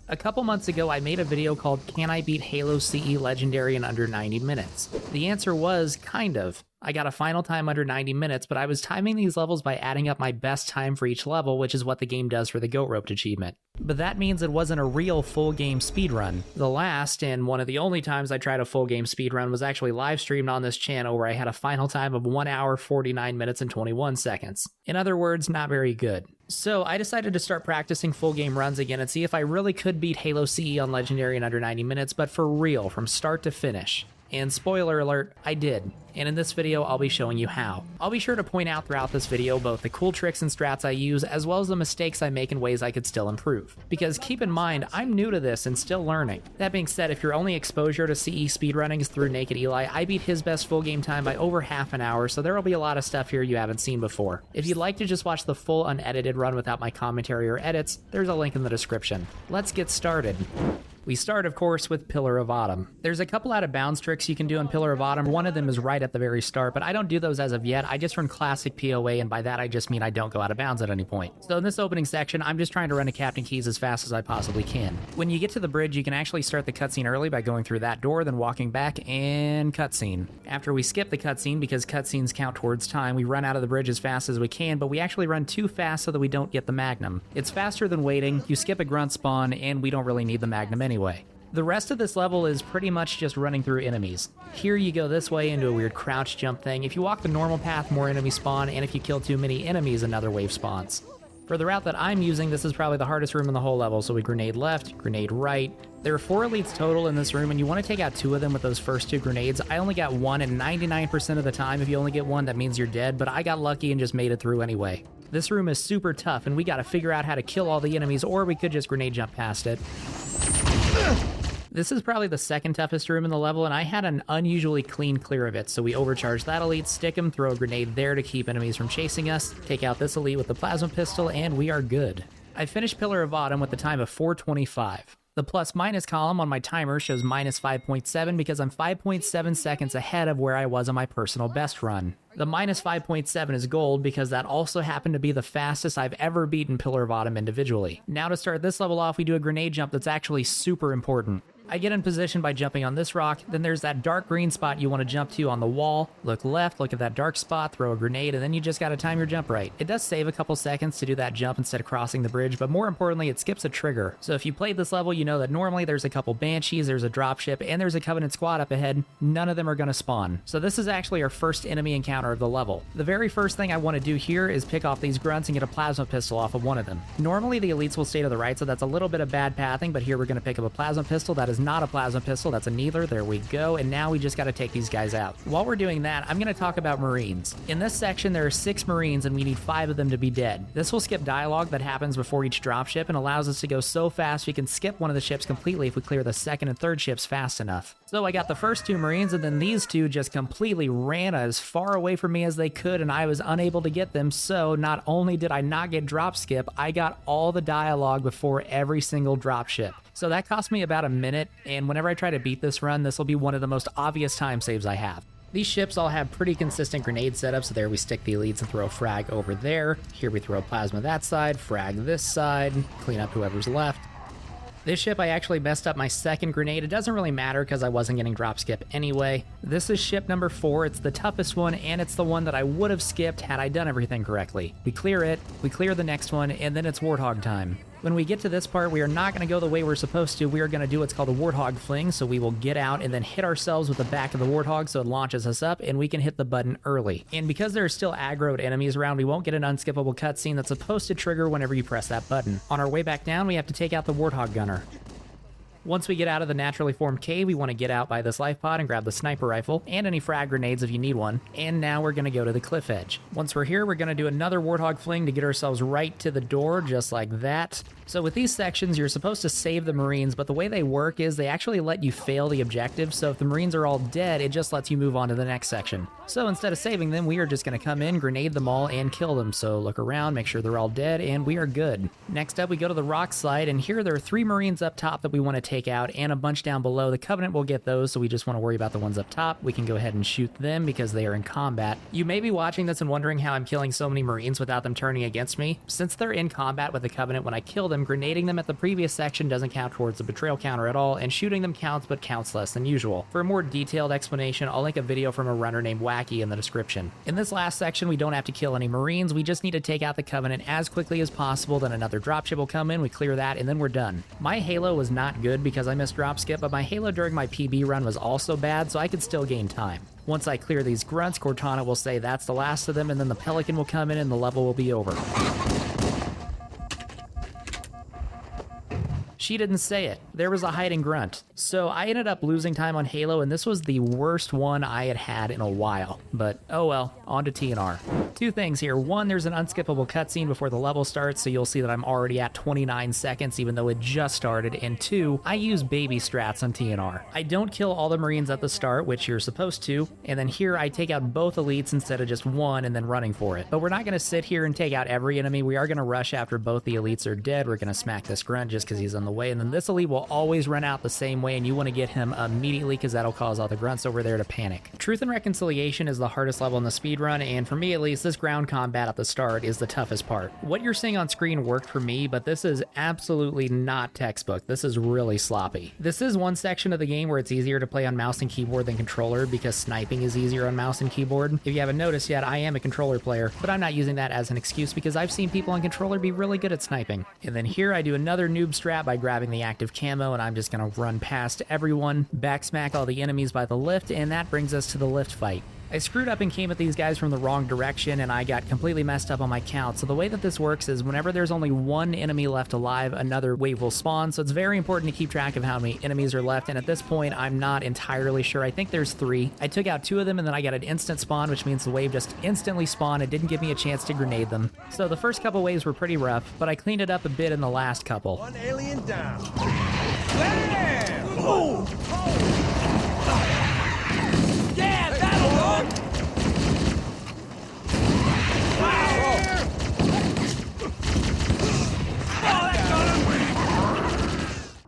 A couple months ago, I made a video called Can I Beat Halo CE Legendary in under 90 minutes? The answer was kind of. I got a final time under 90 minutes, but I was timing these levels by adding up my best time for each level, which is what the game does for the Goat Roped achievement. But that means it wasn't a real full game speedrun. The last, and one of the only times I tried a full game speedrun, was actually live streamed on this channel where I had a final time of 1 hour, 49 minutes, and 21 seconds. In other words, not very good. So I decided to start practicing full game runs again and see if I really could beat Halo CE on Legendary in under 90 minutes, but for real, from start to finish. And spoiler alert, I did. And in this video, I'll be showing you how. I'll be sure to point out throughout this video both the cool tricks and strats I use, as well as the mistakes I make in ways I could still improve. Because keep in mind, I'm new to this and still learning. That being said, if your only exposure to CE speedrunning is through Naked Eli, I beat his best full game time by over half an hour, so there will be a lot of stuff here you haven't seen before. If you'd like to just watch the full unedited run without my commentary or edits, there's a link in the description. Let's get started. We start, of course, with Pillar of Autumn. There's a couple out of bounds tricks you can do in Pillar of Autumn. One of them is right at the very start, but I don't do those as of yet. I just run classic POA, and by that I just mean I don't go out of bounds at any point. So in this opening section, I'm just trying to run to Captain Keys as fast as I possibly can. When you get to the bridge, you can actually start the cutscene early by going through that door, then walking back, and cutscene. After we skip the cutscene, because cutscenes count towards time, we run out of the bridge as fast as we can, but we actually run too fast so that we don't get the Magnum. It's faster than waiting, you skip a grunt spawn, and we don't really need the Magnum anyway. The rest of this level is pretty much just running through enemies. Here you go this way into a weird crouch jump thing. If you walk the normal path, more enemies spawn, and if you kill too many enemies, another wave spawns. For the route that I'm using, this is probably the hardest room in the whole level, so we grenade left, grenade right. There are 4 elites total in this room, and you want to take out 2 of them with those first 2 grenades. I only got 1, and 99% of the time, if you only get 1, that means you're dead, but I got lucky and just made it through anyway. This room is super tough, and we gotta figure out how to kill all the enemies, or we could just grenade jump past it. This is probably the second toughest room in the level, and I had an unusually clean clear of it, so we overcharge that elite, stick him, throw a grenade there to keep enemies from chasing us, take out this elite with the plasma pistol, and we are good. I finished Pillar of Autumn with a time of 4:25. The plus-minus column on my timer shows minus 5.7 because I'm 5.7 seconds ahead of where I was on my personal best run. The minus 5.7 is gold because that also happened to be the fastest I've ever beaten Pillar of Autumn individually. Now to start this level off, we do a grenade jump that's actually super important. I get in position by jumping on this rock, then there's that dark green spot you want to jump to on the wall. Look left, look at that dark spot, throw a grenade, and then you just gotta time your jump right. It does save a couple seconds to do that jump instead of crossing the bridge, but more importantly, it skips a trigger. So if you played this level, you know that normally there's a couple Banshees, there's a dropship, and there's a Covenant squad up ahead. None of them are gonna spawn. So this is actually our first enemy encounter of the level. The very first thing I want to do here is pick off these grunts and get a plasma pistol off of one of them. Normally the elites will stay to the right, so that's a little bit of bad pathing, but here we're gonna pick up a plasma pistol. That is not a plasma pistol. That's a needler. There we go. And now we just got to take these guys out. While we're doing that, I'm going to talk about Marines. In this section, there are 6 Marines and we need 5 of them to be dead. This will skip dialogue that happens before each dropship and allows us to go so fast we can skip one of the ships completely if we clear the second and third ships fast enough. So I got the first 2 Marines and then these 2 just completely ran as far away from me as they could and I was unable to get them. So not only did I not get drop skip, I got all the dialogue before every single dropship. So that cost me about a minute, and whenever I try to beat this run, this will be one of the most obvious time saves I have. These ships all have pretty consistent grenade setups, so there we stick the elites and throw a frag over there. Here we throw a plasma that side, frag this side, clean up whoever's left. This ship, I actually messed up my second grenade. It doesn't really matter because I wasn't getting drop skip anyway. This is ship number 4. It's the toughest one, and it's the one that I would have skipped had I done everything correctly. We clear it, we clear the next one, and then it's Warthog time. When we get to this part, we are not going to go the way we're supposed to. We are going to do what's called a Warthog fling, so we will get out and then hit ourselves with the back of the Warthog so it launches us up, and we can hit the button early. And because there are still aggroed enemies around, we won't get an unskippable cutscene that's supposed to trigger whenever you press that button. On our way back down, we have to take out the Warthog gunner. Once we get out of the naturally formed cave, we want to get out by this life pod and grab the sniper rifle, and any frag grenades if you need one. And now we're going to go to the cliff edge. Once we're here, we're going to do another Warthog fling to get ourselves right to the door, just like that. So with these sections, you're supposed to save the Marines, but the way they work is they actually let you fail the objective, so if the Marines are all dead, it just lets you move on to the next section. So instead of saving them, we are just going to come in, grenade them all, and kill them. So look around, make sure they're all dead, and we are good. Next up, we go to the rock slide, and here there are 3 Marines up top that we want to take take out, and a bunch down below. The Covenant will get those, so we just want to worry about the ones up top. We can go ahead and shoot them because they are in combat. You may be watching this and wondering how I'm killing so many Marines without them turning against me. Since they're in combat with the Covenant, when I kill them, grenading them at the previous section doesn't count towards the betrayal counter at all, and shooting them counts, but counts less than usual. For a more detailed explanation, I'll link a video from a runner named Wacky in the description. In this last section, we don't have to kill any Marines, we just need to take out the Covenant as quickly as possible, then another dropship will come in, we clear that, and then we're done. My Halo was not good because I missed drop skip, but my Halo during my PB run was also bad, so I could still gain time. Once I clear these grunts, Cortana will say that's the last of them, and then the Pelican will come in and the level will be over. She didn't say it. There was a hiding grunt. So I ended up losing time on Halo, and this was the worst one I had had in a while. But oh well, on to TNR. Two things here. One, there's an unskippable cutscene before the level starts, so you'll see that I'm already at 29 seconds, even though it just started. And two, I use baby strats on TNR. I don't kill all the Marines at the start, which you're supposed to, and then here I take out both elites instead of just one and then running for it. But we're not going to sit here and take out every enemy. We are going to rush after both the elites are dead. We're going to smack this grunt just because he's on the way, and then this elite will always run out the same way, and you want to get him immediately because that'll cause all the grunts over there to panic. Truth and Reconciliation is the hardest level in the speedrun, and for me at least, this ground combat at the start is the toughest part. What you're seeing on screen worked for me, but this is absolutely not textbook. This is really sloppy. This is one section of the game where it's easier to play on mouse and keyboard than controller because sniping is easier on mouse and keyboard. If you haven't noticed yet, I am a controller player, but I'm not using that as an excuse because I've seen people on controller be really good at sniping. And then here I do another noob strat by grabbing the active camo, and I'm just gonna run past everyone, backsmack all the enemies by the lift, and that brings us to the lift fight. I screwed up and came at these guys from the wrong direction, and I got completely messed up on my count. So the way that this works is whenever there's only one enemy left alive, another wave will spawn. So it's very important to keep track of how many enemies are left, and at this point, I'm not entirely sure. I think there's 3. I took out 2 of them, and then I got an instant spawn, which means the wave just instantly spawned. It didn't give me a chance to grenade them. So the first couple waves were pretty rough, but I cleaned it up a bit in the last couple. One alien down. Bam! Oh! Yeah, that'll work!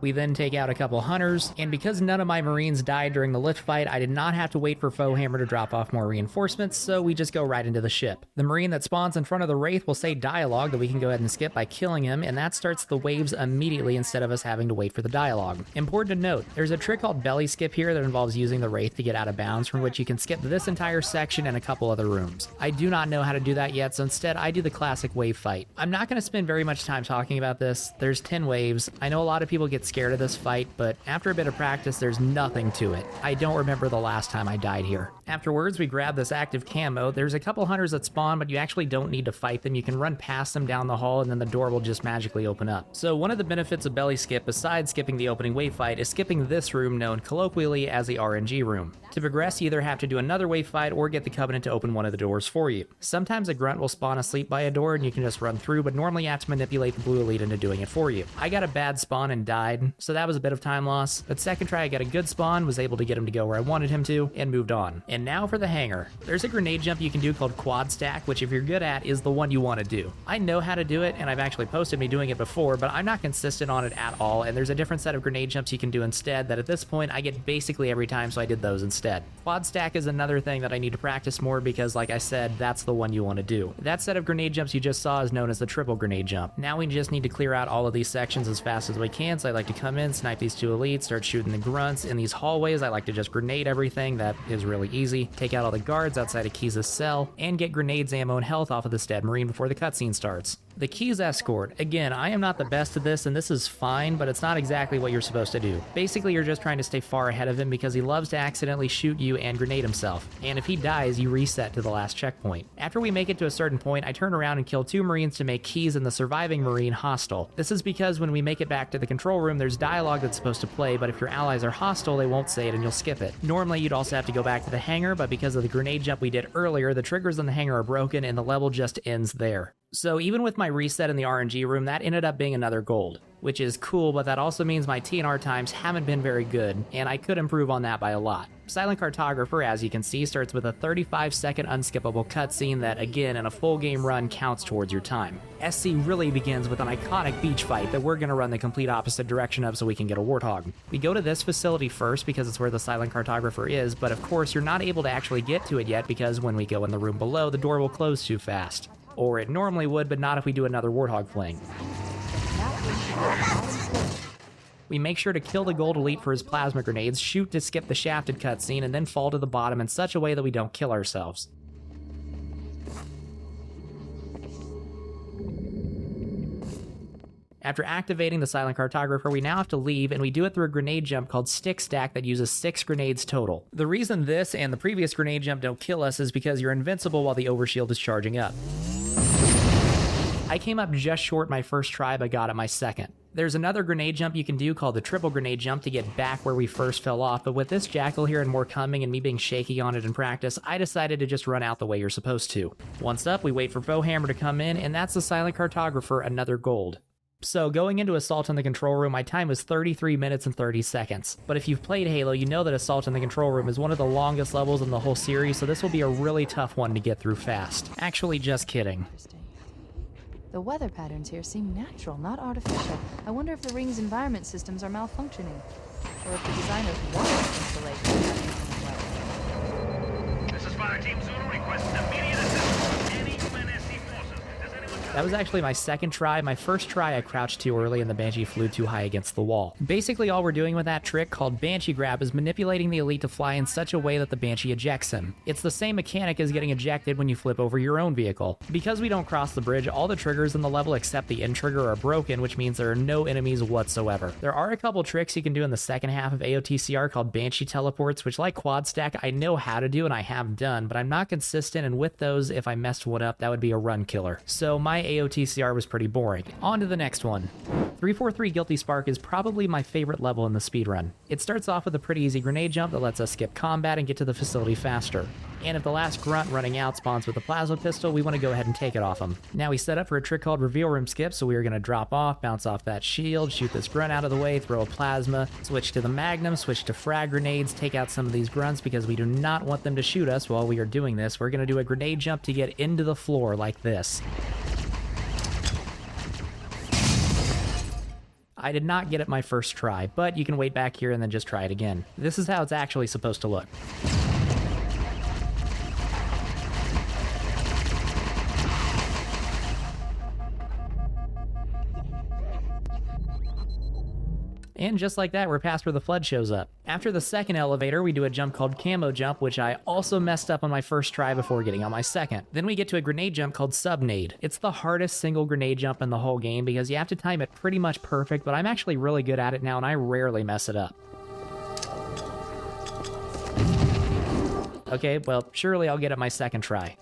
We then take out a couple hunters, and because none of my Marines died during the lift fight, I did not have to wait for Foehammer to drop off more reinforcements, so we just go right into the ship. The Marine that spawns in front of the Wraith will say dialogue that we can go ahead and skip by killing him, and that starts the waves immediately instead of us having to wait for the dialogue. Important to note, there's a trick called belly skip here that involves using the Wraith to get out of bounds, from which you can skip this entire section and a couple other rooms. I do not know how to do that yet, so instead I do the classic wave fight. I'm not going to spend very much time talking about this. There's 10 waves. I know a lot of people get scared of this fight, but after a bit of practice, there's nothing to it. I don't remember the last time I died here. Afterwards, we grab this active camo. There's a couple hunters that spawn, but you actually don't need to fight them. You can run past them down the hall, and then the door will just magically open up. So one of the benefits of belly skip, besides skipping the opening wave fight, is skipping this room known colloquially as the RNG room. To progress, you either have to do another wave fight or get the Covenant to open one of the doors for you. Sometimes a grunt will spawn asleep by a door and you can just run through, but normally you have to manipulate the blue elite into doing it for you. I got a bad spawn and died, so that was a bit of time loss, but second try I got a good spawn, was able to get him to go where I wanted him to, and moved on. And now for the hangar. There's a grenade jump you can do called quad stack, which if you're good at is the one you want to do. I know how to do it, and I've actually posted me doing it before, but I'm not consistent on it at all, and there's a different set of grenade jumps you can do instead that at this point I get basically every time, so I did those instead. Quad stack is another thing that I need to practice more because, like I said, that's the one you want to do. That set of grenade jumps you just saw is known as the triple grenade jump. Now we just need to clear out all of these sections as fast as we can, so I like to come in, snipe these 2 elites, start shooting the grunts. In these hallways, I like to just grenade everything. That is really easy. Take out all the guards outside of Keyes' cell, and get grenades, ammo, and health off of this dead Marine before the cutscene starts. The Keyes escort. Again, I am not the best at this, and this is fine, but it's not exactly what you're supposed to do. Basically, you're just trying to stay far ahead of him because he loves to accidentally shoot you and grenade himself. And if he dies, you reset to the last checkpoint. After we make it to a certain point, I turn around and kill 2 Marines to make Keyes and the surviving Marine hostile. This is because when we make it back to the control room, there's dialogue that's supposed to play, but if your allies are hostile, they won't say it and you'll skip it. Normally, you'd also have to go back to the hangar, but because of the grenade jump we did earlier, the triggers on the hangar are broken and the level just ends there. So even with my reset in the RNG room, that ended up being another gold. which is cool, but that also means my TNR times haven't been very good, and I could improve on that by a lot. Silent Cartographer, as you can see, starts with a 35-second unskippable cutscene that, again, in a full game run counts towards your time. SC really begins with an iconic beach fight that we're going to run the complete opposite direction of so we can get a Warthog. We go to this facility first because it's where the Silent Cartographer is, but of course you're not able to actually get to it yet because when we go in the room below, the door will close too fast. Or it normally would, but not if we do another Warthog fling. We make sure to kill the Gold Elite for his plasma grenades, shoot to skip the shafted cutscene, and then fall to the bottom in such a way that we don't kill ourselves. After activating the Silent Cartographer, we now have to leave, and we do it through a grenade jump called Stick Stack that uses 6 grenades total. The reason this and the previous grenade jump don't kill us is because you're invincible while the overshield is charging up. I came up just short my first try, but got it my second. There's another grenade jump you can do called the triple grenade jump to get back where we first fell off, but with this jackal here and more coming and me being shaky on it in practice, I decided to just run out the way you're supposed to. Once up, we wait for Bowhammer to come in, and that's the Silent Cartographer, another gold. So going into Assault in the Control Room, my time was 33 minutes and 30 seconds. But if you've played Halo, you know that Assault in the Control Room is one of the longest levels in the whole series, so this will be a really tough one to get through fast. Actually, just kidding. The weather patterns here seem natural, not artificial. I wonder if the ring's environment systems are malfunctioning, or if the designers want installation is not using well. This is Fire Team Zulu requesting immediate assistance. Any UNSC forces. Does anyone... That was actually my second try. My first try I crouched too early and the Banshee flew too high against the wall. Basically all we're doing with that trick called Banshee Grab is manipulating the Elite to fly in such a way that the Banshee ejects him. It's the same mechanic as getting ejected when you flip over your own vehicle. Because we don't cross the bridge, all the triggers in the level except the end trigger are broken, which means there are no enemies whatsoever. There are a couple tricks you can do in the second half of AOTCR called Banshee Teleports, which like Quad Stack I know how to do and I have done, but I'm not consistent, and with those, if I messed one up, that would be a run killer. So my AOTCR was pretty boring. On to the next one. 343 Guilty Spark is probably my favorite level in the speedrun. It starts off with a pretty easy grenade jump that lets us skip combat and get to the facility faster. And if the last grunt running out spawns with a plasma pistol, we want to go ahead and take it off him. Now we set up for a trick called Reveal Room Skip, so we are going to drop off, bounce off that shield, shoot this grunt out of the way, throw a plasma, switch to the Magnum, switch to frag grenades, take out some of these grunts because we do not want them to shoot us while we are doing this. We're going to do a grenade jump to get into the floor like this. I did not get it my first try, but you can wait back here and then just try it again. This is how it's actually supposed to look. And just like that, we're past where the flood shows up. After the second elevator, we do a jump called Camo Jump, which I also messed up on my first try before getting on my second. Then we get to a grenade jump called Subnade. It's the hardest single grenade jump in the whole game because you have to time it pretty much perfect, but I'm actually really good at it now and I rarely mess it up. Okay, well, surely I'll get it my second try.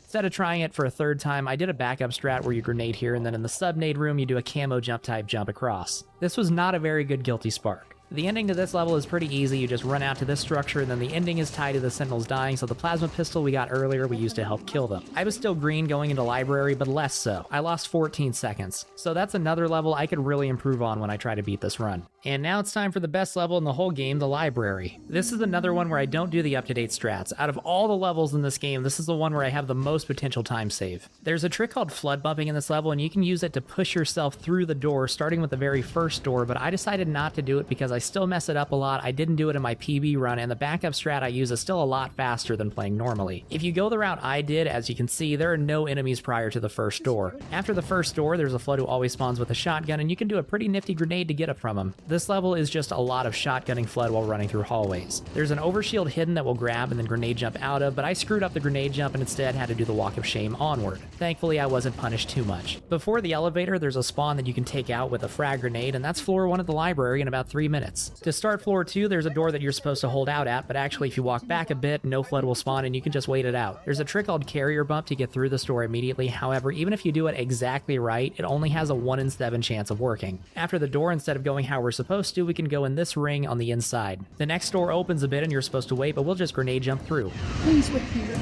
Instead of trying it for a third time, I did a backup strat where you grenade here, and then in the subnade room, you do a camo jump type jump across. This was not a very good Guilty Spark. The ending to this level is pretty easy. You just run out to this structure, and then the ending is tied to the Sentinels dying, so the plasma pistol we got earlier we used to help kill them. I was still green going into library, but less so. I lost 14 seconds. So that's another level I could really improve on when I try to beat this run. And now it's time for the best level in the whole game, the library. This is another one where I don't do the up-to-date strats. Out of all the levels in this game, this is the one where I have the most potential time save. There's a trick called flood bumping in this level, and you can use it to push yourself through the door, starting with the very first door, but I decided not to do it because I still mess it up a lot. I didn't do it in my PB run, and the backup strat I use is still a lot faster than playing normally. If you go the route I did, as you can see, there are no enemies prior to the first door. After the first door, there's a flood who always spawns with a shotgun, and you can do a pretty nifty grenade to get it from him. This level is just a lot of shotgunning flood while running through hallways. There's an overshield hidden that will grab and then grenade jump out of, but I screwed up the grenade jump and instead had to do the walk of shame onward. Thankfully, I wasn't punished too much. Before the elevator, there's a spawn that you can take out with a frag grenade, and that's floor 1 of the library in about 3 minutes. To start floor 2, there's a door that you're supposed to hold out at, but actually if you walk back a bit, no flood will spawn and you can just wait it out. There's a trick called carrier bump to get through this door immediately. However, even if you do it exactly right, it only has a 1 in 7 chance of working. After the door, instead of going how we're supposed to, we can go in this ring on the inside. The next door opens a bit and you're supposed to wait, but we'll just grenade jump through. Please wait here.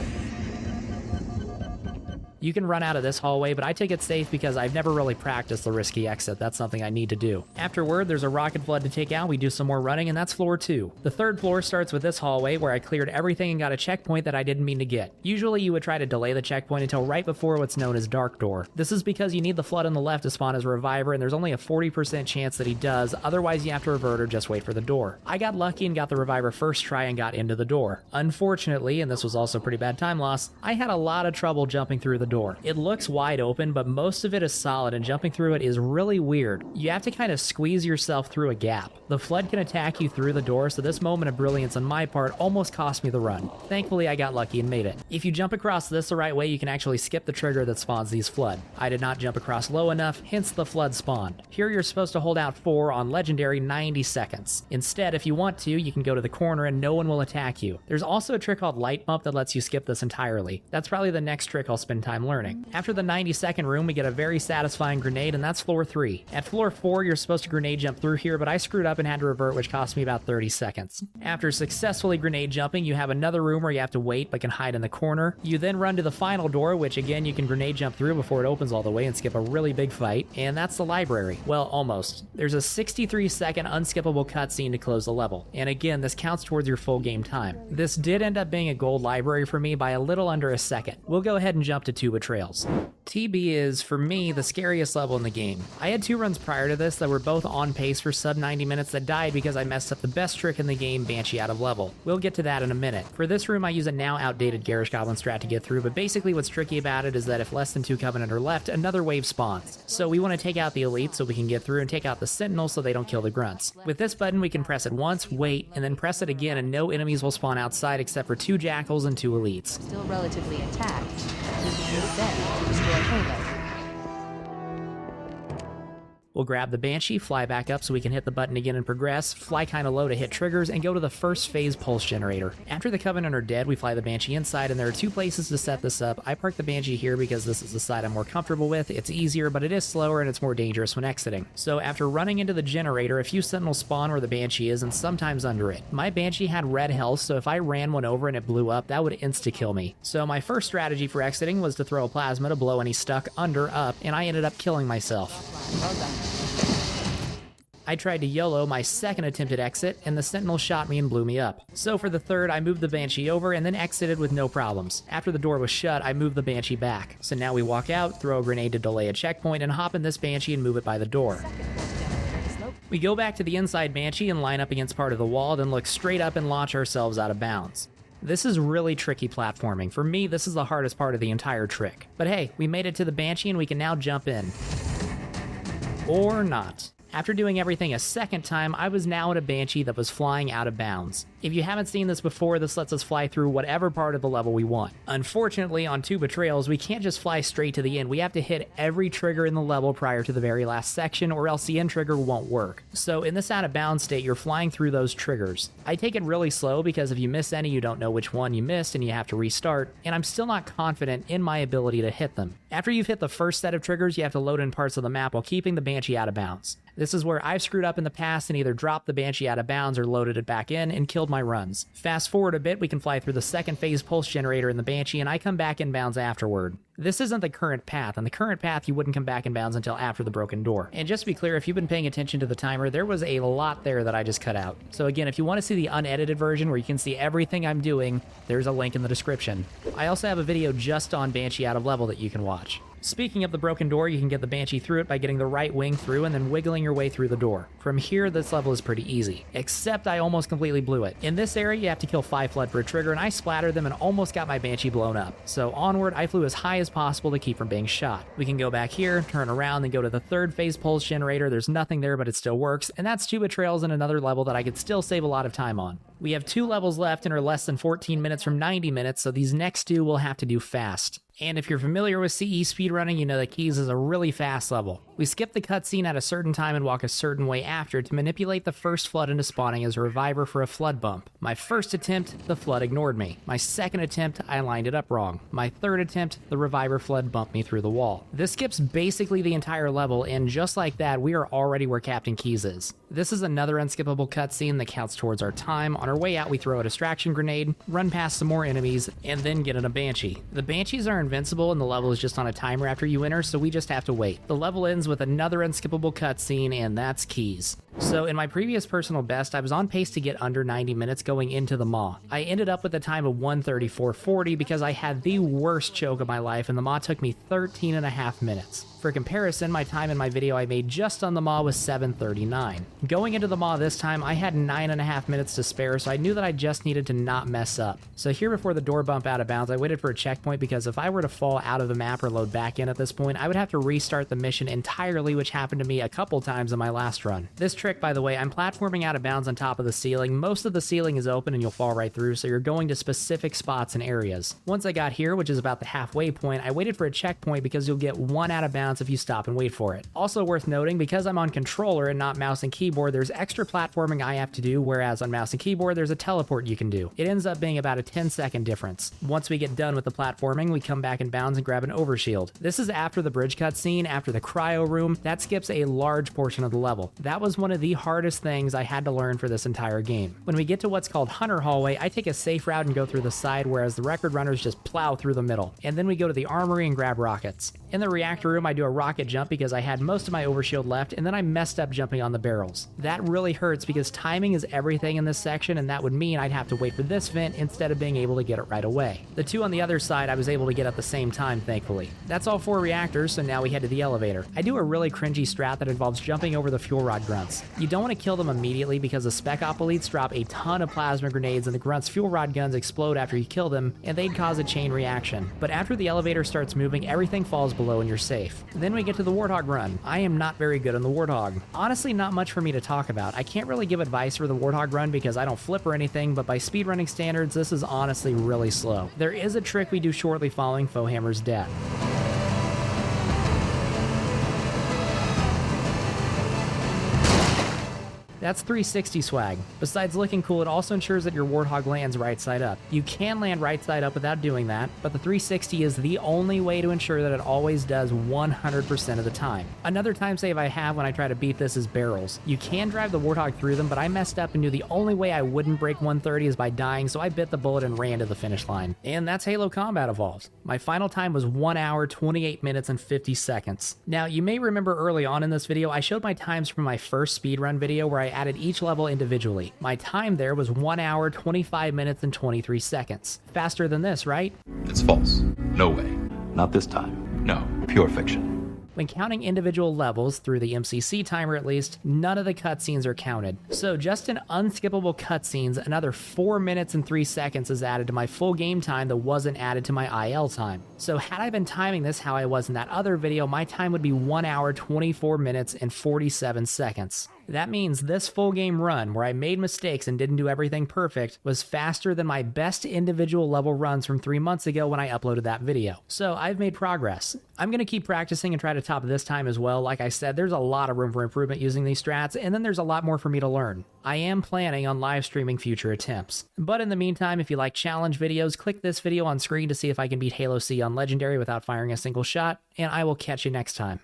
You can run out of this hallway, but I take it safe because I've never really practiced the risky exit. That's something I need to do. Afterward, there's a rocket flood to take out. We do some more running, and that's floor 2. The third floor starts with this hallway where I cleared everything and got a checkpoint that I didn't mean to get. Usually you would try to delay the checkpoint until right before what's known as dark door. This is because you need the flood on the left to spawn as a reviver, and there's only a 40% chance that he does, otherwise you have to revert or just wait for the door. I got lucky and got the reviver first try and got into the door. Unfortunately, and this was also pretty bad time loss, I had a lot of trouble jumping through the door. It looks wide open, but most of it is solid, and jumping through it is really weird. You have to kind of squeeze yourself through a gap. The flood can attack you through the door, so this moment of brilliance on my part almost cost me the run. Thankfully, I got lucky and made it. If you jump across this the right way, you can actually skip the trigger that spawns these flood. I did not jump across low enough, hence the flood spawned. Here you're supposed to hold out 4 on legendary 90 seconds. Instead, if you want to, you can go to the corner and no one will attack you. There's also a trick called light bump that lets you skip this entirely. That's probably the next trick I'll spend time learning. After the 90-second room, we get a very satisfying grenade, and that's floor 3. At floor 4, you're supposed to grenade jump through here, but I screwed up and had to revert, which cost me about 30 seconds. After successfully grenade jumping, you have another room where you have to wait but can hide in the corner. You then run to the final door, which again you can grenade jump through before it opens all the way and skip a really big fight, and that's the library. Well, almost. There's a 63-second unskippable cutscene to close the level, and again this counts towards your full game time. This did end up being a gold library for me by a little under a second. We'll go ahead and jump to 2 betrayals. TB is, for me, the scariest level in the game. I had 2 runs prior to this that were both on pace for sub 90 minutes that died because I messed up the best trick in the game, Banshee out of level. We'll get to that in a minute. For this room I use a now outdated Garish Goblin strat to get through, but basically what's tricky about it is that if less than 2 Covenant are left, another wave spawns. So we want to take out the elite so we can get through and take out the Sentinel so they don't kill the grunts. With this button we can press it once, wait, and then press it again and no enemies will spawn outside except for 2 jackals and 2 elites. Still relatively intact. We can use them to destroy Halo. We'll grab the Banshee, fly back up so we can hit the button again and progress, fly kinda low to hit triggers, and go to the first phase pulse generator. After the Covenant are dead, we fly the Banshee inside, and there are 2 places to set this up. I park the Banshee here because this is the side I'm more comfortable with. It's easier, but it is slower and it's more dangerous when exiting. So after running into the generator, a few Sentinels spawn where the Banshee is, and sometimes under it. My Banshee had red health, so if I ran one over and it blew up, that would insta-kill me. So my first strategy for exiting was to throw a plasma to blow any stuck under up, and I ended up killing myself. Well done. I tried to YOLO my second attempt at exit, and the Sentinel shot me and blew me up. So for the third, I moved the Banshee over and then exited with no problems. After the door was shut, I moved the Banshee back. So now we walk out, throw a grenade to delay a checkpoint, and hop in this Banshee and move it by the door. We go back to the inside Banshee and line up against part of the wall, then look straight up and launch ourselves out of bounds. This is really tricky platforming. For me, this is the hardest part of the entire trick. But hey, we made it to the Banshee and we can now jump in. Or not. After doing everything a second time, I was now at a Banshee that was flying out of bounds. If you haven't seen this before, this lets us fly through whatever part of the level we want. Unfortunately, on 2 betrayals, we can't just fly straight to the end. We have to hit every trigger in the level prior to the very last section, or else the end trigger won't work. So in this out of bounds state, you're flying through those triggers. I take it really slow because if you miss any, you don't know which one you missed and you have to restart, and I'm still not confident in my ability to hit them. After you've hit the first set of triggers, you have to load in parts of the map while keeping the Banshee out of bounds. This is where I've screwed up in the past and either dropped the Banshee out of bounds or loaded it back in and killed my runs. Fast forward a bit, we can fly through the second phase pulse generator in the Banshee, and I come back in bounds afterward. This isn't the current path. On the current path, you wouldn't come back in bounds until after the broken door. And just to be clear, if you've been paying attention to the timer, there was a lot there that I just cut out. So again, if you want to see the unedited version where you can see everything I'm doing, there's a link in the description. I also have a video just on Banshee out of level that you can watch. Speaking of the broken door, you can get the Banshee through it by getting the right wing through and then wiggling your way through the door. From here, this level is pretty easy, except I almost completely blew it. In this area, you have to kill 5 flood for a trigger, and I splattered them and almost got my Banshee blown up. So onward, I flew as high as possible to keep from being shot. We can go back here, turn around, and go to the third phase pulse generator. There's nothing there, but it still works, and that's 2 betrayals in another level that I could still save a lot of time on. We have 2 levels left and are less than 14 minutes from 90 minutes, so these next 2 we'll have to do fast. And if you're familiar with CE speedrunning, you know that Keys is a really fast level. We skip the cutscene at a certain time and walk a certain way after to manipulate the first flood into spawning as a reviver for a flood bump. My first attempt, the flood ignored me. My second attempt, I lined it up wrong. My third attempt, the reviver flood bumped me through the wall. This skips basically the entire level, and just like that, we are already where Captain Keys is. This is another unskippable cutscene that counts towards our time. On our way out, we throw a distraction grenade, run past some more enemies, and then get in a Banshee. The Banshees are invincible and the level is just on a timer after you enter, so we just have to wait. The level ends with another unskippable cutscene, and that's keys. So in my previous personal best, I was on pace to get under 90 minutes going into the Maw. I ended up with a time of 1:34:40 because I had the worst choke of my life, and the Maw took me 13 and a half minutes. For comparison, my time in my video I made just on the Maw was 7:39. Going into the Maw this time, I had 9.5 minutes to spare, so I knew that I just needed to not mess up. So here before the door bump out of bounds, I waited for a checkpoint because if I were to fall out of the map or load back in at this point, I would have to restart the mission entirely, which happened to me a couple times in my last run. This trick, by the way, I'm platforming out of bounds on top of the ceiling. Most of the ceiling is open and you'll fall right through, so you're going to specific spots and areas. Once I got here, which is about the halfway point, I waited for a checkpoint because you'll get one out of bounds if you stop and wait for it. Also worth noting, because I'm on controller and not mouse and keyboard, there's extra platforming I have to do, whereas on mouse and keyboard, there's a teleport you can do. It ends up being about a 10-second difference. Once we get done with the platforming, we come back in bounds and grab an overshield. This is after the bridge cutscene, after the cryo room. That skips a large portion of the level. That was one of the hardest things I had to learn for this entire game. When we get to what's called Hunter Hallway, I take a safe route and go through the side, whereas the record runners just plow through the middle. And then we go to the armory and grab rockets. In the reactor room, I do a rocket jump because I had most of my overshield left, and then I messed up jumping on the barrels. That really hurts because timing is everything in this section, and that would mean I'd have to wait for this vent instead of being able to get it right away. The two on the other side I was able to get at the same time, thankfully. That's all 4 reactors, so now we head to the elevator. I do a really cringy strat that involves jumping over the fuel rod grunts. You don't want to kill them immediately because the spec op elites drop a ton of plasma grenades and the grunts' fuel rod guns explode after you kill them, and they'd cause a chain reaction. But after the elevator starts moving, everything falls below and you're safe. Then we get to the Warthog run. I am not very good on the Warthog. Honestly, not much for me to talk about. I can't really give advice for the Warthog run because I don't flip or anything, but by speedrunning standards, this is honestly really slow. There is a trick we do shortly following Fohammer's death. That's 360 swag. Besides looking cool, it also ensures that your Warthog lands right side up. You can land right side up without doing that, but the 360 is the only way to ensure that it always does 100% of the time. Another time save I have when I try to beat this is barrels. You can drive the Warthog through them, but I messed up and knew the only way I wouldn't break 130 is by dying, so I bit the bullet and ran to the finish line. And that's Halo Combat Evolved. My final time was 1 hour, 28 minutes, and 50 seconds. Now, you may remember early on in this video, I showed my times from my first speedrun video where I added each level individually. My time there was 1 hour, 25 minutes, and 23 seconds. Faster than this, right? It's false. No way. Not this time. No. Pure fiction. When counting individual levels, through the MCC timer at least, none of the cutscenes are counted. So just in unskippable cutscenes, another 4 minutes and 3 seconds is added to my full game time that wasn't added to my IL time. So had I been timing this how I was in that other video, my time would be 1 hour, 24 minutes, and 47 seconds. That means this full game run, where I made mistakes and didn't do everything perfect, was faster than my best individual level runs from 3 months ago when I uploaded that video. So I've made progress. I'm going to keep practicing and try to top this time as well. Like I said, there's a lot of room for improvement using these strats, and then there's a lot more for me to learn. I am planning on live streaming future attempts. But in the meantime, if you like challenge videos, click this video on screen to see if I can beat Halo C on Legendary without firing a single shot, and I will catch you next time.